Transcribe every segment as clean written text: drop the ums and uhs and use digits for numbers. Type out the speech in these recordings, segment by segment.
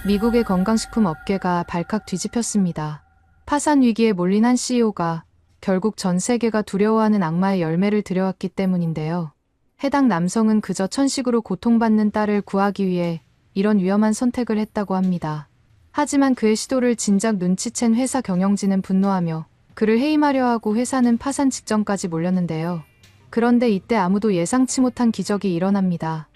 미국의 건강식품 업계가 발칵 뒤집혔습니다. 파산 위기에 몰린 한 CEO가 결국 전 세계가 두려워하는 악마의 열매를 들여왔기 때문인데요. 해당 남성은 그저 천식으로 고통받는 딸을 구하기 위해 이런 위험한 선택을 했다고 합니다. 하지만 그의 시도를 진작 눈치챈 회사 경영진은 분노하며 그를 해임하려 하고 회사는 파산 직전까지 몰렸는데요. 그런데 이때 아무도 예상치 못한 기적이 일어납니다.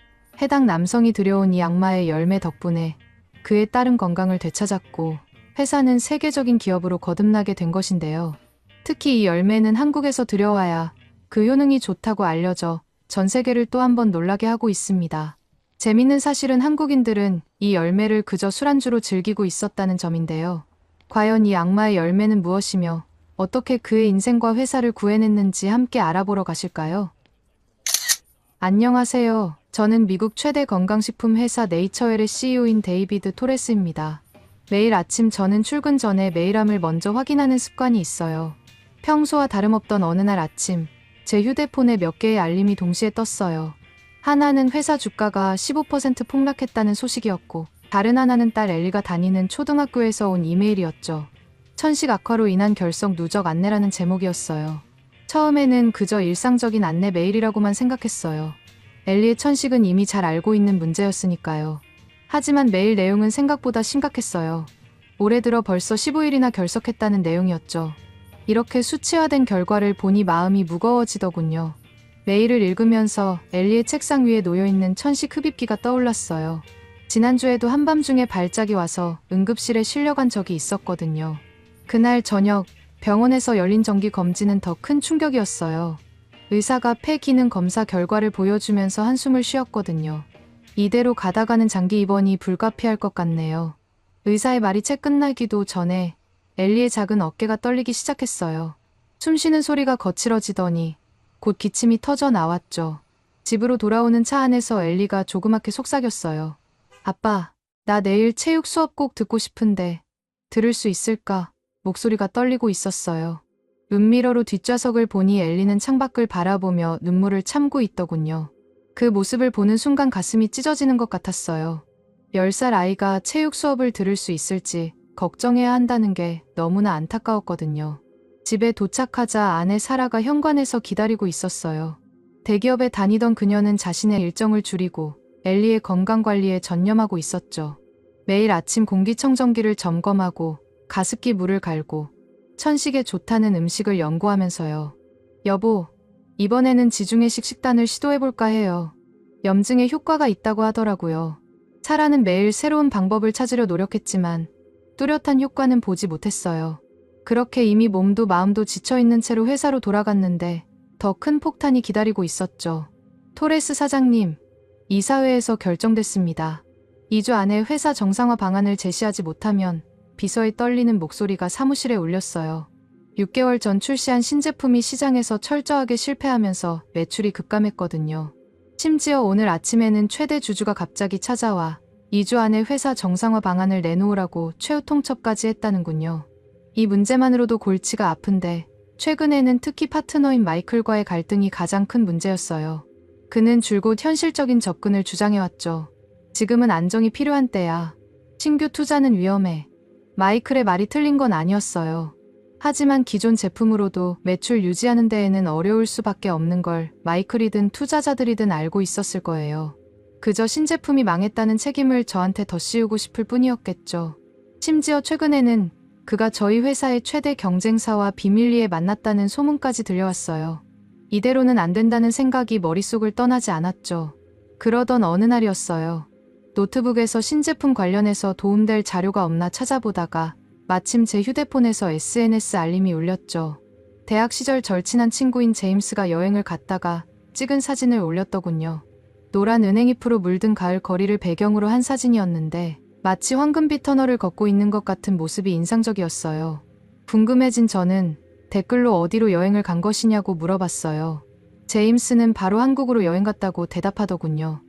해당 남성이 들여온 이 악마의 열매 덕분에 그의 딸은 건강을 되찾았고 회사는 세계적인 기업으로 거듭나게 된 것인데요. 특히 이 열매는 한국에서 들여와야 그 효능이 좋다고 알려져 전 세계를 또 한 번 놀라게 하고 있습니다. 재밌는 사실은 한국인들은 이 열매를 그저 술안주로 즐기고 있었다는 점인데요. 과연 이 악마의 열매는 무엇이며 어떻게 그의 인생과 회사를 구해냈는지 함께 알아보러 가실까요? 안녕하세요. 저는 미국 최대 건강식품 회사 네이처웰의 CEO인 데이비드 토레스입니다. 매일 아침 저는 출근 전에 메일함을 먼저 확인하는 습관이 있어요. 평소와 다름없던 어느 날 아침, 제 휴대폰에 몇 개의 알림이 동시에 떴어요. 하나는 회사 주가가 15% 폭락했다는 소식이었고, 다른 하나는 딸 엘리가 다니는 초등학교에서 온 이메일이었죠. 천식 악화로 인한 결석 누적 안내라는 제목이었어요. 처음에는 그저 일상적인 안내 메일이라고만 생각했어요. 엘리의 천식은 이미 잘 알고 있는 문제였으니까요. 하지만 메일 내용은 생각보다 심각했어요. 올해 들어 벌써 15일이나 결석했다는 내용이었죠. 이렇게 수치화된 결과를 보니 마음이 무거워지더군요. 메일을 읽으면서 엘리의 책상 위에 놓여있는 천식 흡입기가 떠올랐어요. 지난주에도 한밤중에 발작이 와서 응급실에 실려간 적이 있었거든요. 그날 저녁 병원에서 열린 정기 검진은 더 큰 충격이었어요. 의사가 폐 기능 검사 결과를 보여주면서 한숨을 쉬었거든요. 이대로 가다가는 장기 입원이 불가피할 것 같네요. 의사의 말이 채 끝나기도 전에 엘리의 작은 어깨가 떨리기 시작했어요. 숨쉬는 소리가 거칠어지더니 곧 기침이 터져 나왔죠. 집으로 돌아오는 차 안에서 엘리가 조그맣게 속삭였어요. 아빠, 나 내일 체육 수업 꼭 듣고 싶은데 들을 수 있을까? 목소리가 떨리고 있었어요. 룸미러로 뒷좌석을 보니 엘리는 창밖을 바라보며 눈물을 참고 있더군요. 그 모습을 보는 순간 가슴이 찢어지는 것 같았어요. 10살 아이가 체육 수업을 들을 수 있을지 걱정해야 한다는 게 너무나 안타까웠거든요. 집에 도착하자 아내 사라가 현관에서 기다리고 있었어요. 대기업에 다니던 그녀는 자신의 일정을 줄이고 엘리의 건강관리에 전념하고 있었죠. 매일 아침 공기청정기를 점검하고 가습기 물을 갈고 천식에 좋다는 음식을 연구하면서요. 여보, 이번에는 지중해식 식단을 시도해볼까 해요. 염증에 효과가 있다고 하더라고요. 사라는 매일 새로운 방법을 찾으려 노력했지만 뚜렷한 효과는 보지 못했어요. 그렇게 이미 몸도 마음도 지쳐있는 채로 회사로 돌아갔는데 더 큰 폭탄이 기다리고 있었죠. 토레스 사장님, 이사회에서 결정됐습니다. 2주 안에 회사 정상화 방안을 제시하지 못하면 비서의 떨리는 목소리가 사무실에 울렸어요. 6개월 전 출시한 신제품이 시장에서 철저하게 실패하면서 매출이 급감했거든요. 심지어 오늘 아침에는 최대 주주가 갑자기 찾아와 2주 안에 회사 정상화 방안을 내놓으라고 최후 통첩까지 했다는군요. 이 문제만으로도 골치가 아픈데 최근에는 특히 파트너인 마이클과의 갈등이 가장 큰 문제였어요. 그는 줄곧 현실적인 접근을 주장해왔죠. 지금은 안정이 필요한 때야. 신규 투자는 위험해. 마이클의 말이 틀린 건 아니었어요. 하지만 기존 제품으로도 매출 유지하는 데에는 어려울 수밖에 없는 걸 마이클이든 투자자들이든 알고 있었을 거예요. 그저 신제품이 망했다는 책임을 저한테 더 씌우고 싶을 뿐이었겠죠. 심지어 최근에는 그가 저희 회사의 최대 경쟁사와 비밀리에 만났다는 소문까지 들려왔어요. 이대로는 안 된다는 생각이 머릿속을 떠나지 않았죠. 그러던 어느 날이었어요. 노트북에서 신제품 관련해서 도움될 자료가 없나 찾아보다가 마침 제 휴대폰에서 SNS 알림이 울렸죠. 대학 시절 절친한 친구인 제임스가 여행을 갔다가 찍은 사진을 올렸더군요. 노란 은행잎으로 물든 가을 거리를 배경으로 한 사진이었는데 마치 황금빛 터널을 걷고 있는 것 같은 모습이 인상적이었어요. 궁금해진 저는 댓글로 어디로 여행을 간 것이냐고 물어봤어요. 제임스는 바로 한국으로 여행 갔다고 대답하더군요.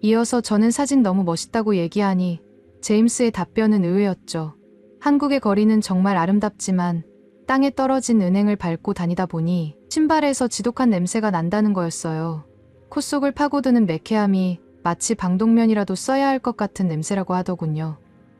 이어서 저는 사진 너무 멋있다고 얘기하니 제임스의 답변은 의외였죠. 한국의 거리는 정말 아름답지만 땅에 떨어진 은행을 밟고 다니다 보니 신발에서 지독한 냄새가 난다는 거였어요. 코 속을 파고드는 매캐함이 마치 방독면이라도 써야 할 것 같은 냄새라고 하더군요.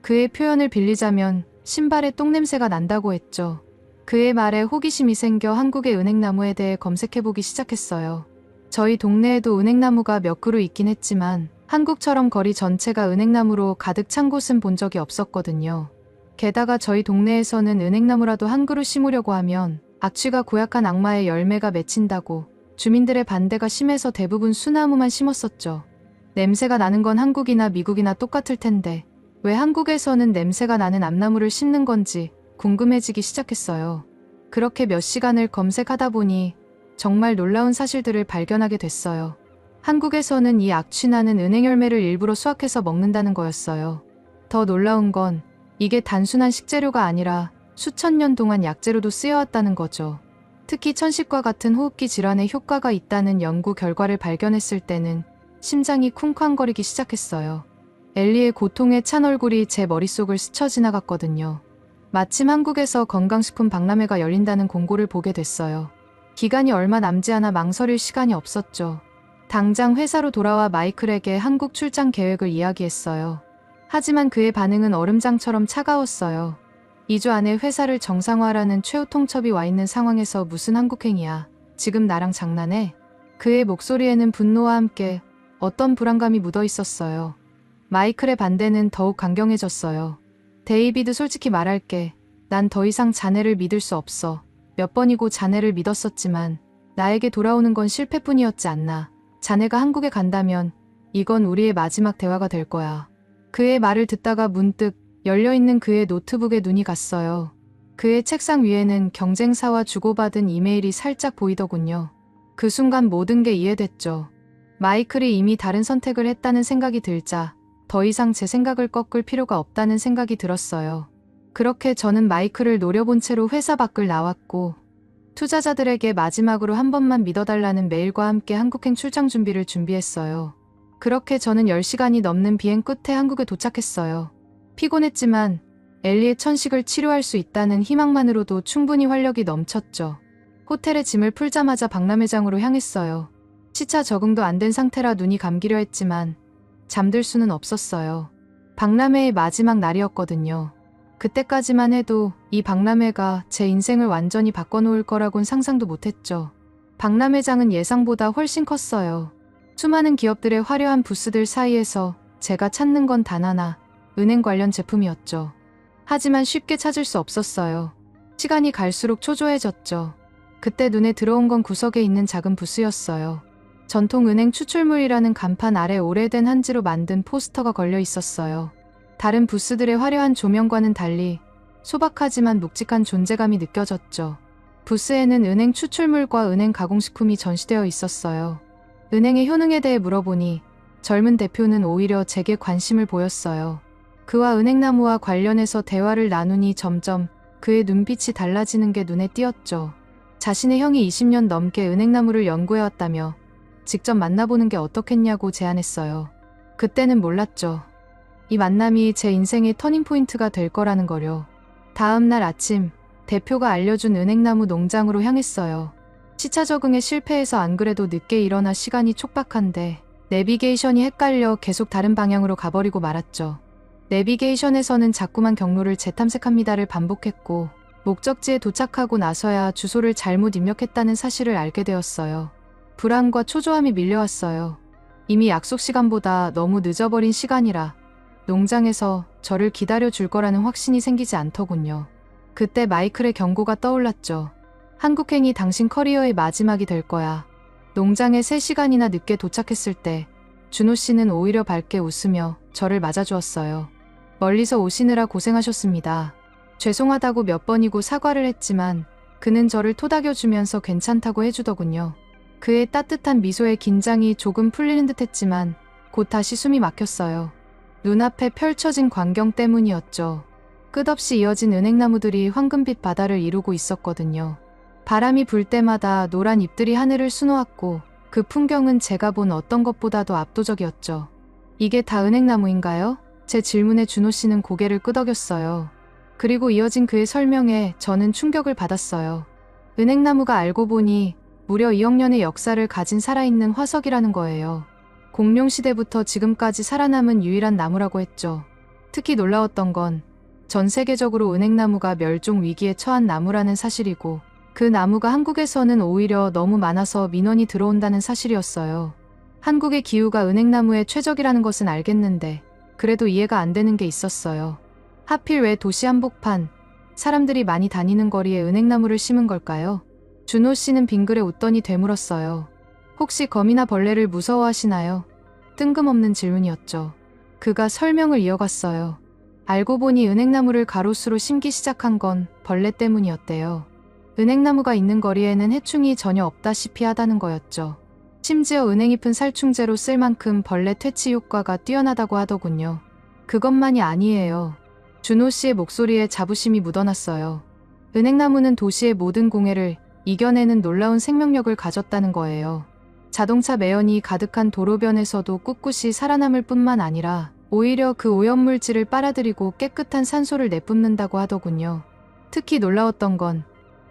그의 표현을 빌리자면 신발에 똥냄새가 난다고 했죠. 그의 말에 호기심이 생겨 한국의 은행나무에 대해 검색해보기 시작했어요. 저희 동네에도 은행나무가 몇 그루 있긴 했지만 한국처럼 거리 전체가 은행나무로 가득 찬 곳은 본 적이 없었거든요. 게다가 저희 동네에서는 은행나무라도 한 그루 심으려고 하면 악취가 고약한 악마의 열매가 맺힌다고 주민들의 반대가 심해서 대부분 수나무만 심었었죠. 냄새가 나는 건 한국이나 미국이나 똑같을 텐데 왜 한국에서는 냄새가 나는 암나무를 심는 건지 궁금해지기 시작했어요. 그렇게 몇 시간을 검색하다 보니 정말 놀라운 사실들을 발견하게 됐어요. 한국에서는 이 악취나는 은행 열매를 일부러 수확해서 먹는다는 거였어요. 더 놀라운 건 이게 단순한 식재료가 아니라 수천 년 동안 약재로도 쓰여왔다는 거죠. 특히 천식과 같은 호흡기 질환에 효과가 있다는 연구 결과를 발견했을 때는 심장이 쿵쾅거리기 시작했어요. 엘리의 고통에 찬 얼굴이 제 머릿속을 스쳐 지나갔거든요. 마침 한국에서 건강식품 박람회가 열린다는 공고를 보게 됐어요. 기간이 얼마 남지 않아 망설일 시간이 없었죠. 당장 회사로 돌아와 마이클에게 한국 출장 계획을 이야기했어요. 하지만 그의 반응은 얼음장처럼 차가웠어요. 2주 안에 회사를 정상화하라는 최후 통첩이 와 있는 상황에서 무슨 한국행이야. 지금 나랑 장난해? 그의 목소리에는 분노와 함께 어떤 불안감이 묻어 있었어요. 마이클의 반대는 더욱 강경해졌어요. 데이비드, 솔직히 말할게. 난 더 이상 자네를 믿을 수 없어. 몇 번이고 자네를 믿었었지만 나에게 돌아오는 건 실패뿐이었지 않나. 자네가 한국에 간다면 이건 우리의 마지막 대화가 될 거야. 그의 말을 듣다가 문득 열려있는 그의 노트북에 눈이 갔어요. 그의 책상 위에는 경쟁사와 주고받은 이메일이 살짝 보이더군요. 그 순간 모든 게 이해됐죠. 마이클이 이미 다른 선택을 했다는 생각이 들자 더 이상 제 생각을 꺾을 필요가 없다는 생각이 들었어요. 그렇게 저는 마이클을 노려본 채로 회사 밖을 나왔고 투자자들에게 마지막으로 한 번만 믿어달라는 메일과 함께 한국행 출장 준비를 준비했어요. 그렇게 저는 10시간이 넘는 비행 끝에 한국에 도착했어요. 피곤했지만 엘리의 천식을 치료할 수 있다는 희망만으로도 충분히 활력이 넘쳤죠. 호텔에 짐을 풀자마자 박람회장으로 향했어요. 시차 적응도 안 된 상태라 눈이 감기려 했지만 잠들 수는 없었어요. 박람회의 마지막 날이었거든요. 그때까지만 해도 이 박람회가 제 인생을 완전히 바꿔놓을 거라곤 상상도 못했죠. 박람회장은 예상보다 훨씬 컸어요. 수많은 기업들의 화려한 부스들 사이에서 제가 찾는 건 단 하나, 은행 관련 제품이었죠. 하지만 쉽게 찾을 수 없었어요. 시간이 갈수록 초조해졌죠. 그때 눈에 들어온 건 구석에 있는 작은 부스였어요. 전통은행 추출물이라는 간판 아래 오래된 한지로 만든 포스터가 걸려 있었어요. 다른 부스들의 화려한 조명과는 달리 소박하지만 묵직한 존재감이 느껴졌죠. 부스에는 은행 추출물과 은행 가공식품이 전시되어 있었어요. 은행의 효능에 대해 물어보니 젊은 대표는 오히려 제게 관심을 보였어요. 그와 은행나무와 관련해서 대화를 나누니 점점 그의 눈빛이 달라지는 게 눈에 띄었죠. 자신의 형이 20년 넘게 은행나무를 연구해왔다며 직접 만나보는 게 어떻겠냐고 제안했어요. 그때는 몰랐죠. 이 만남이 제 인생의 터닝포인트가 될 거라는 거요. 다음 날 아침 대표가 알려준 은행나무 농장으로 향했어요. 시차 적응에 실패해서 안 그래도 늦게 일어나 시간이 촉박한데 내비게이션이 헷갈려 계속 다른 방향으로 가버리고 말았죠. 내비게이션에서는 자꾸만 경로를 재탐색합니다를 반복했고 목적지에 도착하고 나서야 주소를 잘못 입력했다는 사실을 알게 되었어요. 불안과 초조함이 밀려왔어요. 이미 약속 시간보다 너무 늦어버린 시간이라 농장에서 저를 기다려줄 거라는 확신이 생기지 않더군요. 그때 마이클의 경고가 떠올랐죠. 한국행이 당신 커리어의 마지막이 될 거야. 농장에 3시간이나 늦게 도착했을 때 준호 씨는 오히려 밝게 웃으며 저를 맞아주었어요. 멀리서 오시느라 고생하셨습니다. 죄송하다고 몇 번이고 사과를 했지만 그는 저를 토닥여주면서 괜찮다고 해주더군요. 그의 따뜻한 미소에 긴장이 조금 풀리는 듯 했지만 곧 다시 숨이 막혔어요. 눈앞에 펼쳐진 광경 때문이었죠. 끝없이 이어진 은행나무들이 황금빛 바다를 이루고 있었거든요. 바람이 불 때마다 노란 잎들이 하늘을 수놓았고 그 풍경은 제가 본 어떤 것보다도 압도적이었죠. 이게 다 은행나무인가요? 제 질문에 준호 씨는 고개를 끄덕였어요. 그리고 이어진 그의 설명에 저는 충격을 받았어요. 은행나무가 알고 보니 무려 2억 년의 역사를 가진 살아있는 화석이라는 거예요. 공룡시대부터 지금까지 살아남은 유일한 나무라고 했죠. 특히 놀라웠던 건 전 세계적으로 은행나무가 멸종 위기에 처한 나무라는 사실이고 그 나무가 한국에서는 오히려 너무 많아서 민원이 들어온다는 사실이었어요. 한국의 기후가 은행나무에 최적이라는 것은 알겠는데 그래도 이해가 안 되는 게 있었어요. 하필 왜 도시 한복판, 사람들이 많이 다니는 거리에 은행나무를 심은 걸까요? 준호 씨는 빙그레 웃더니 되물었어요. 혹시 거미나 벌레를 무서워하시나요? 뜬금없는 질문이었죠. 그가 설명을 이어갔어요. 알고 보니 은행나무를 가로수로 심기 시작한 건 벌레 때문이었대요. 은행나무가 있는 거리에는 해충이 전혀 없다시피 하다는 거였죠. 심지어 은행잎은 살충제로 쓸 만큼 벌레 퇴치 효과가 뛰어나다고 하더군요. 그것만이 아니에요. 준호 씨의 목소리에 자부심이 묻어났어요. 은행나무는 도시의 모든 공해를 이겨내는 놀라운 생명력을 가졌다는 거예요. 자동차 매연이 가득한 도로변에서도 꿋꿋이 살아남을 뿐만 아니라 오히려 그 오염물질을 빨아들이고 깨끗한 산소를 내뿜는다고 하더군요. 특히 놀라웠던 건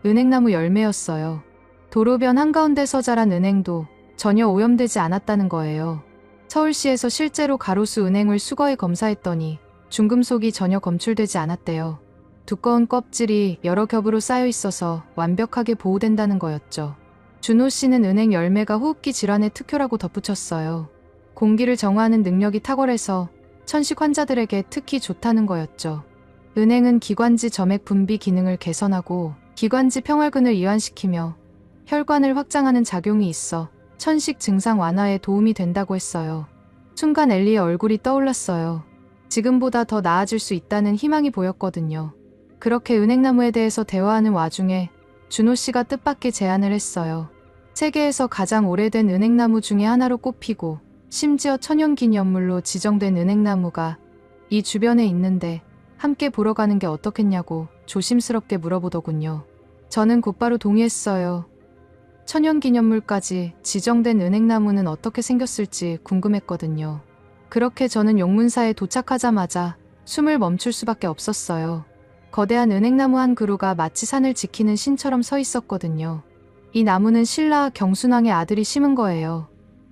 은행나무 열매였어요. 도로변 한가운데서 자란 은행도 전혀 오염되지 않았다는 거예요. 서울시에서 실제로 가로수 은행을 수거해 검사했더니 중금속이 전혀 검출되지 않았대요. 두꺼운 껍질이 여러 겹으로 쌓여 있어서 완벽하게 보호된다는 거였죠. 준호 씨는 은행 열매가 호흡기 질환의 특효라고 덧붙였어요. 공기를 정화하는 능력이 탁월해서 천식 환자들에게 특히 좋다는 거였죠. 은행은 기관지 점액 분비 기능을 개선하고 기관지 평활근을 이완시키며 혈관을 확장하는 작용이 있어 천식 증상 완화에 도움이 된다고 했어요. 순간 엘리의 얼굴이 떠올랐어요. 지금보다 더 나아질 수 있다는 희망이 보였거든요. 그렇게 은행나무에 대해서 대화하는 와중에 준호 씨가 뜻밖의 제안을 했어요. 세계에서 가장 오래된 은행나무 중에 하나로 꼽히고 심지어 천연기념물로 지정된 은행나무가 이 주변에 있는데 함께 보러 가는 게 어떻겠냐고 조심스럽게 물어보더군요. 저는 곧바로 동의했어요. 천연기념물까지 지정된 은행나무는 어떻게 생겼을지 궁금했거든요. 그렇게 저는 용문사에 도착하자마자 숨을 멈출 수밖에 없었어요. 거대한 은행나무 한 그루가 마치 산을 지키는 신처럼 서 있었거든요. 이 나무는 신라 경순왕의 아들이 심은 거예요.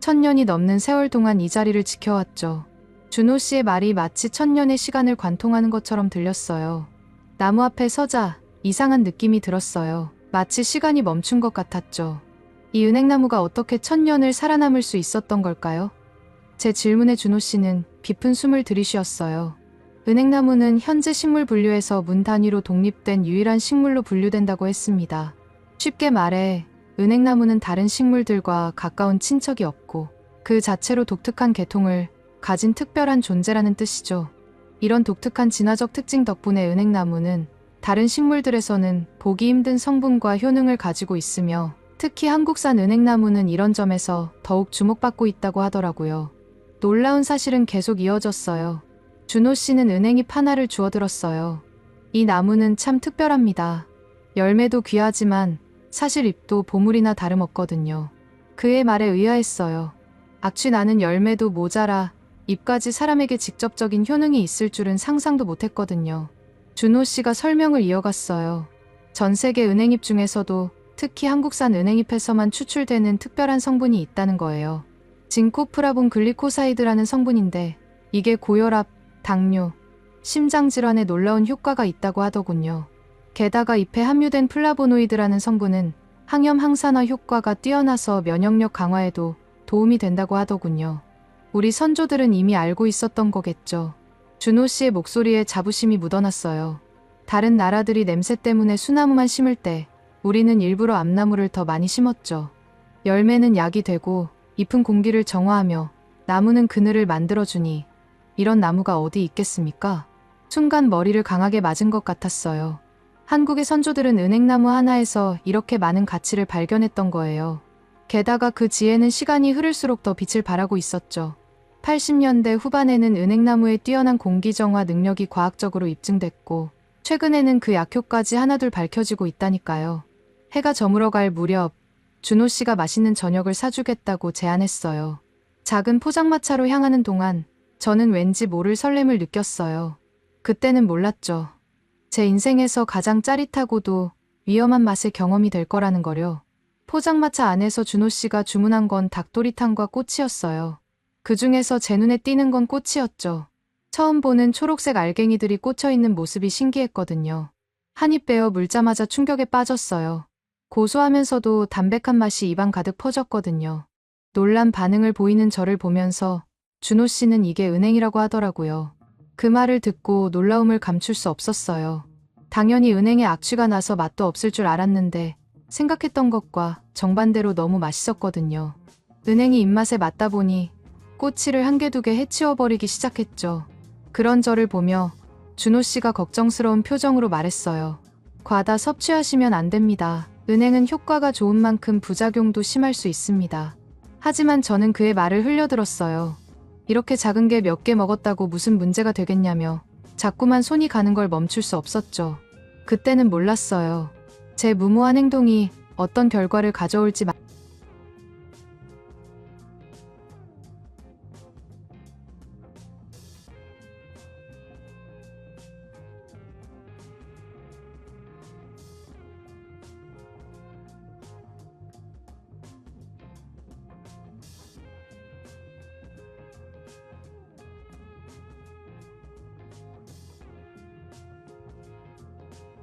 1000년이 넘는 세월 동안 이 자리를 지켜왔죠. 준호 씨의 말이 마치 1000년의 시간을 관통하는 것처럼 들렸어요. 나무 앞에 서자 이상한 느낌이 들었어요. 마치 시간이 멈춘 것 같았죠. 이 은행나무가 어떻게 1000년을 살아남을 수 있었던 걸까요? 제 질문에 준호 씨는 깊은 숨을 들이쉬었어요. 은행나무는 현재 식물 분류에서 문 단위로 독립된 유일한 식물로 분류된다고 했습니다. 쉽게 말해 은행나무는 다른 식물들과 가까운 친척이 없고 그 자체로 독특한 계통을 가진 특별한 존재라는 뜻이죠. 이런 독특한 진화적 특징 덕분에 은행나무는 다른 식물들에서는 보기 힘든 성분과 효능을 가지고 있으며 특히 한국산 은행나무는 이런 점에서 더욱 주목받고 있다고 하더라고요. 놀라운 사실은 계속 이어졌어요. 준호 씨는 은행잎 하나를 주워들었어요. 이 나무는 참 특별합니다. 열매도 귀하지만 사실 잎도 보물이나 다름없거든요. 그의 말에 의아했어요. 악취 나는 열매도 모자라 잎까지 사람에게 직접적인 효능이 있을 줄은 상상도 못했거든요. 준호 씨가 설명을 이어갔어요. 전 세계 은행잎 중에서도 특히 한국산 은행잎에서만 추출되는 특별한 성분이 있다는 거예요. 진코프라본 글리코사이드라는 성분인데 이게 고혈압, 당뇨, 심장질환에 놀라운 효과가 있다고 하더군요. 게다가 잎에 함유된 플라보노이드라는 성분은 항염 항산화 효과가 뛰어나서 면역력 강화에도 도움이 된다고 하더군요. 우리 선조들은 이미 알고 있었던 거겠죠. 준호 씨의 목소리에 자부심이 묻어났어요. 다른 나라들이 냄새 때문에 수나무만 심을 때 우리는 일부러 암나무를 더 많이 심었죠. 열매는 약이 되고 잎은 공기를 정화하며 나무는 그늘을 만들어주니 이런 나무가 어디 있겠습니까? 순간 머리를 강하게 맞은 것 같았어요. 한국의 선조들은 은행나무 하나에서 이렇게 많은 가치를 발견했던 거예요. 게다가 그 지혜는 시간이 흐를수록 더 빛을 발하고 있었죠. 80년대 후반에는 은행나무의 뛰어난 공기정화 능력이 과학적으로 입증됐고 최근에는 그 약효까지 하나둘 밝혀지고 있다니까요. 해가 저물어갈 무렵 준호 씨가 맛있는 저녁을 사주겠다고 제안했어요. 작은 포장마차로 향하는 동안 저는 왠지 모를 설렘을 느꼈어요. 그때는 몰랐죠. 제 인생에서 가장 짜릿하고도 위험한 맛의 경험이 될 거라는 거요. 포장마차 안에서 준호 씨가 주문한 건 닭도리탕과 꼬치였어요. 그 중에서 제 눈에 띄는 건 꼬치였죠. 처음 보는 초록색 알갱이들이 꽂혀 있는 모습이 신기했거든요. 한 입 베어 물자마자 충격에 빠졌어요. 고소하면서도 담백한 맛이 입안 가득 퍼졌거든요. 놀란 반응을 보이는 저를 보면서 준호 씨는 이게 은행이라고 하더라고요. 그 말을 듣고 놀라움을 감출 수 없었어요. 당연히 은행에 악취가 나서 맛도 없을 줄 알았는데 생각했던 것과 정반대로 너무 맛있었거든요. 은행이 입맛에 맞다 보니 꼬치를 한 개 두 개 해치워버리기 시작했죠. 그런 저를 보며 준호 씨가 걱정스러운 표정으로 말했어요. 과다 섭취하시면 안 됩니다. 은행은 효과가 좋은 만큼 부작용도 심할 수 있습니다. 하지만 저는 그의 말을 흘려들었어요. 이렇게 작은 게 몇 개 먹었다고 무슨 문제가 되겠냐며 자꾸만 손이 가는 걸 멈출 수 없었죠. 그때는 몰랐어요. 제 무모한 행동이 어떤 결과를 가져올지